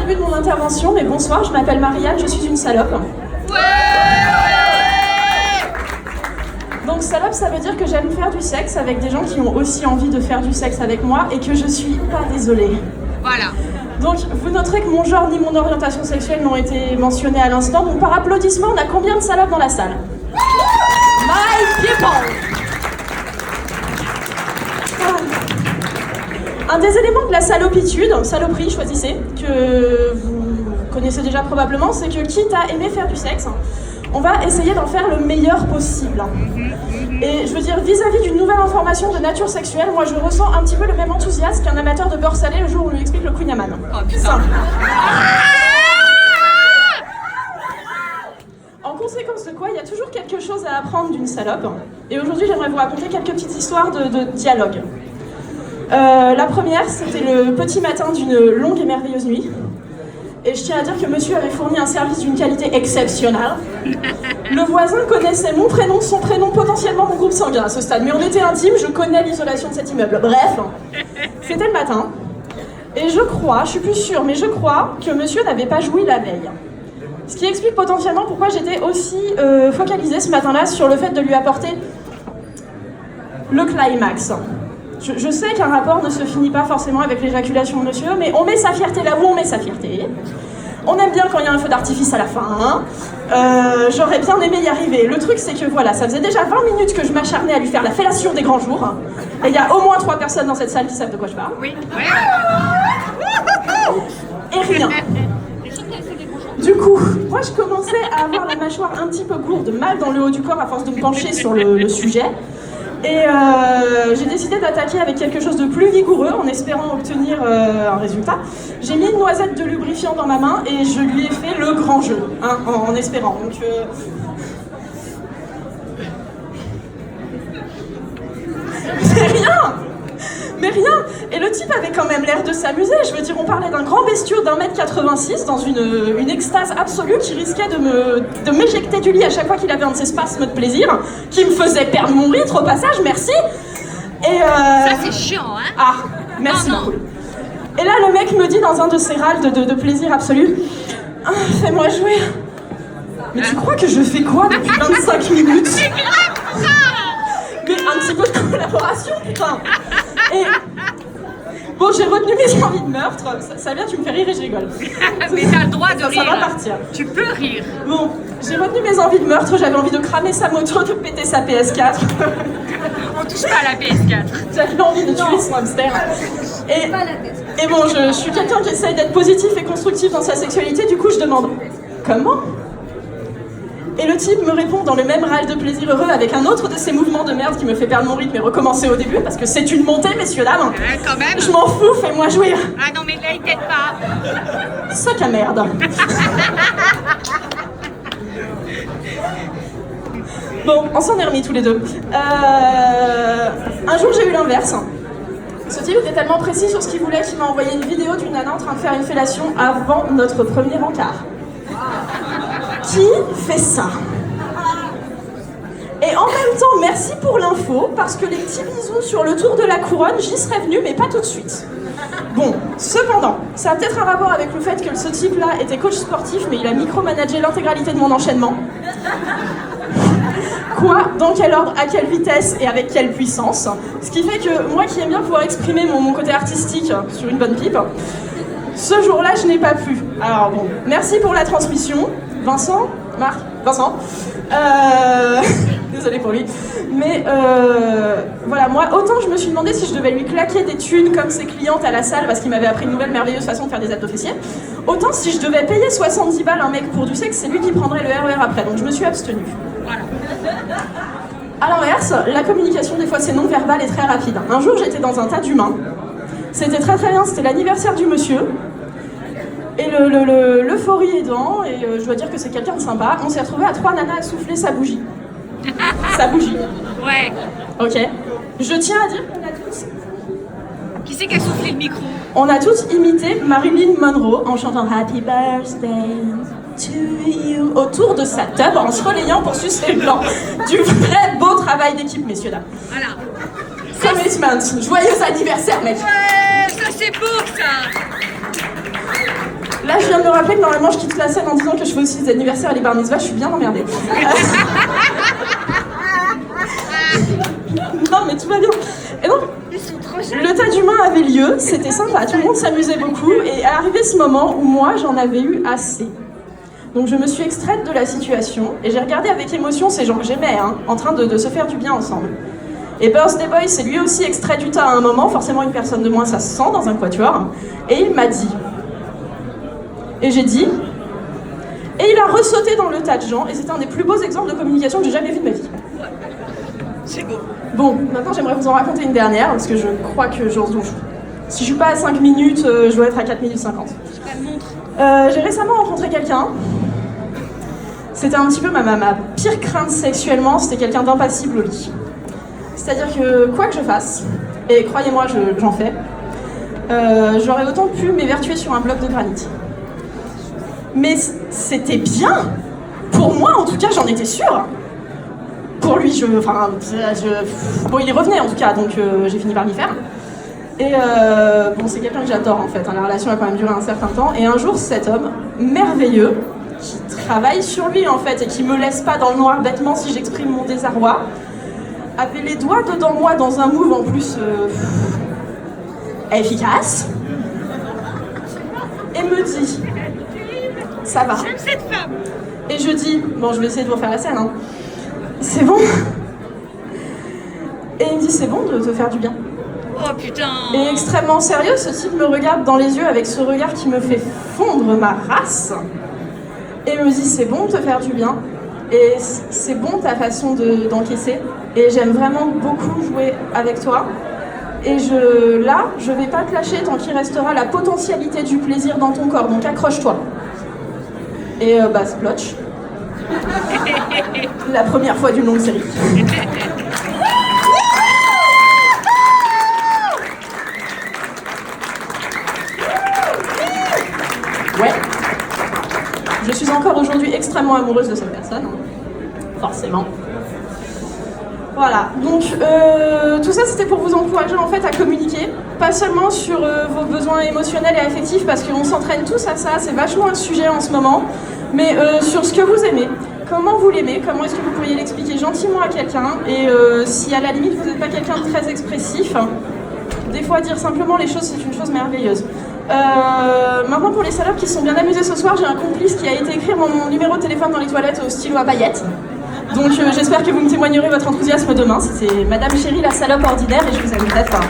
début de mon intervention, mais bonsoir, je m'appelle Marianne, je suis une salope. Ouais. Donc salope, ça veut dire que j'aime faire du sexe avec des gens qui ont aussi envie de faire du sexe avec moi et que je suis pas désolée. Voilà. Donc vous noterez que mon genre ni mon orientation sexuelle n'ont été mentionnés à l'instant, donc par applaudissement, on a combien de salopes dans la salle? My people. Un des éléments de la salopitude, saloperie, choisissez, que vous connaissez déjà probablement, c'est que quitte à aimer faire du sexe, on va essayer d'en faire le meilleur possible. Et je veux dire, vis-à-vis d'une nouvelle information de nature sexuelle, moi je ressens un petit peu le même enthousiasme qu'un amateur de beurre salé le jour où on lui explique le Queen Amman. Oh putain. Simple. En conséquence de quoi, il y a toujours quelque chose à apprendre d'une salope. Et aujourd'hui, j'aimerais vous raconter quelques petites histoires de dialogue. La première, c'était le petit matin d'une longue et merveilleuse nuit. Et je tiens à dire que monsieur avait fourni un service d'une qualité exceptionnelle. Le voisin connaissait mon prénom, son prénom, potentiellement mon groupe sanguin à ce stade. Mais on était intimes, je connais l'isolation de cet immeuble. Bref, c'était le matin. Et je crois, je suis plus sûre, mais je crois que monsieur n'avait pas joui la veille. Ce qui explique potentiellement pourquoi j'étais aussi focalisée ce matin-là sur le fait de lui apporter le climax. Je sais qu'un rapport ne se finit pas forcément avec l'éjaculation de monsieur, mais on met sa fierté là où on met sa fierté. On aime bien quand il y a un feu d'artifice à la fin. J'aurais bien aimé y arriver. Le truc, c'est que voilà, ça faisait déjà 20 minutes que je m'acharnais à lui faire la fellation des grands jours. Et il y a au moins 3 personnes dans cette salle qui savent de quoi je parle. Oui. Et rien. Du coup, moi je commençais à avoir la mâchoire un petit peu gourde, mal dans le haut du corps à force de me pencher sur le sujet. Et j'ai décidé d'attaquer avec quelque chose de plus vigoureux en espérant obtenir un résultat. J'ai mis une noisette de lubrifiant dans ma main et je lui ai fait le grand jeu, hein, en espérant. Donc, Mais rien. Et le type avait quand même l'air de s'amuser. Je veux dire, on parlait d'un grand bestiau d'1m86 dans une extase absolue qui risquait de m'éjecter du lit à chaque fois qu'il avait un de ses spasmes de plaisir, qui me faisait perdre mon rythme au passage, merci. Et Ça c'est chiant, hein. Ah, merci beaucoup. Et là, le mec me dit dans un de ses râles de plaisir absolu, ah, fais-moi jouer. Mais tu crois que je fais quoi depuis 25 minutes? Mais un petit peu de collaboration, putain. Et bon, j'ai retenu mes envies de meurtre. Ça vient, tu me fais rire et je rigole. Mais t'as le droit de rire. Ça va partir. Tu peux rire. Bon, j'ai retenu mes envies de meurtre. J'avais envie de cramer sa moto, de péter sa PS4. On touche pas à la PS4. J'avais envie de tuer son hamster. Et bon, je suis quelqu'un qui essaye d'être positif et constructif dans sa sexualité. Du coup, je demande comment? Et le type me répond dans le même râle de plaisir heureux avec un autre de ces mouvements de merde qui me fait perdre mon rythme et recommencer au début parce que c'est une montée, messieurs, dames. Quand même. Je m'en fous, fais-moi jouir. Ah non, mais là, il t'aide pas. Sac à merde. Bon, on s'en est remis tous les deux. Un jour, j'ai eu l'inverse. Ce type était tellement précis sur ce qu'il voulait qu'il m'a envoyé une vidéo d'une nana en train de faire une fellation avant notre premier encart. Qui fait ça? Et en même temps, merci pour l'info, parce que les petits bisous sur le tour de la couronne, j'y serais venue, mais pas tout de suite. Bon, cependant, ça a peut-être un rapport avec le fait que ce type-là était coach sportif, mais il a micromanagé l'intégralité de mon enchaînement. Quoi? Dans quel ordre? À quelle vitesse? Et avec quelle puissance? Ce qui fait que moi qui aime bien pouvoir exprimer mon côté artistique sur une bonne pipe, ce jour-là, je n'ai pas pu. Alors bon, merci pour la transmission. Vincent? Marc? Vincent? Désolée pour lui. Mais voilà, moi, autant je me suis demandé si je devais lui claquer des thunes comme ses clientes à la salle parce qu'il m'avait appris une nouvelle merveilleuse façon de faire des abdos fessiers, autant si je devais payer 70 balles un mec pour du sexe, c'est lui qui prendrait le RER après. Donc je me suis abstenue. Voilà. À l'inverse, la communication des fois c'est non verbal et très rapide. Un jour j'étais dans un tas d'humains. C'était très très bien, c'était l'anniversaire du monsieur. Et l'euphorie aidant, et je dois dire que c'est quelqu'un de sympa, on s'est retrouvés à 3 nanas à souffler sa bougie. Sa bougie. Ouais. Ok. Je tiens à dire qu'on a tous... Qui c'est qui a soufflé le micro? On a tous imité Marilyn Monroe en chantant Happy Birthday to you autour de sa tub en se relayant pour sucer le blanc. Du vrai beau travail d'équipe, messieurs dames. Voilà. Commitment. Joyeux anniversaire, mec. Ouais, ça c'est beau ça. La rappeler que normalement je quitte la scène en disant que je fais aussi des anniversaires et les bar mitzvahs, je suis bien emmerdée. Non mais tout va bien. Et donc, le tas d'humains avait lieu, c'était sympa, tout le monde s'amusait beaucoup, et est arrivé ce moment où moi j'en avais eu assez. Donc je me suis extraite de la situation, et j'ai regardé avec émotion ces gens que j'aimais, en train de se faire du bien ensemble. Et Birthday Boy s'est lui aussi extrait du tas à un moment, forcément une personne de moins ça se sent dans un quatuor, et il m'a dit. Et j'ai dit, et il a ressauté dans le tas de gens, et c'était un des plus beaux exemples de communication que j'ai jamais vu de ma vie. C'est beau. Bon, maintenant j'aimerais vous en raconter une dernière, parce que je crois que si je suis pas à 5 minutes, je dois être à 4 minutes 50. J'ai récemment rencontré quelqu'un. C'était un petit peu ma pire crainte sexuellement, c'était quelqu'un d'impassible au lit. C'est-à-dire que quoi que je fasse, et croyez-moi, j'en fais, j'aurais autant pu m'évertuer sur un bloc de granit. Mais c'était bien. Pour moi, en tout cas, j'en étais sûre. Pour lui, bon, il y revenait en tout cas, donc j'ai fini par m'y faire. Et bon, c'est quelqu'un que j'adore en fait, la relation a quand même duré un certain temps. Et un jour, cet homme merveilleux, qui travaille sur lui en fait, et qui me laisse pas dans le noir bêtement si j'exprime mon désarroi, avait les doigts dedans moi dans un move en plus efficace, et me dit « Ça va ». J'aime cette femme. Et je dis « Bon, je vais essayer de vous refaire la scène, hein. C'est bon ?» Et il me dit « C'est bon de te faire du bien ?» Oh putain. Et extrêmement sérieux, ce type me regarde dans les yeux avec ce regard qui me fait fondre ma race. Et me dit « C'est bon de te faire du bien. Et c'est bon ta façon d'encaisser. Et j'aime vraiment beaucoup jouer avec toi. Et je vais pas te lâcher tant qu'il restera la potentialité du plaisir dans ton corps. Donc accroche-toi. » Et splotch. La première fois d'une longue série. Ouais. Je suis encore aujourd'hui extrêmement amoureuse de cette personne. Forcément. Voilà, donc tout ça c'était pour vous encourager en fait à communiquer, pas seulement sur vos besoins émotionnels et affectifs parce qu'on s'entraîne tous à ça, c'est vachement un sujet en ce moment, mais sur ce que vous aimez, comment vous l'aimez, comment est-ce que vous pourriez l'expliquer gentiment à quelqu'un, et si à la limite vous n'êtes pas quelqu'un de très expressif, des fois dire simplement les choses c'est une chose merveilleuse. Maintenant pour les salopes qui se sont bien amusés ce soir, j'ai un complice qui a été écrire mon numéro de téléphone dans les toilettes au stylo à paillettes. Donc j'espère que vous me témoignerez votre enthousiasme demain. C'était Madame Chérie, la salope ordinaire, et je vous aime très fort.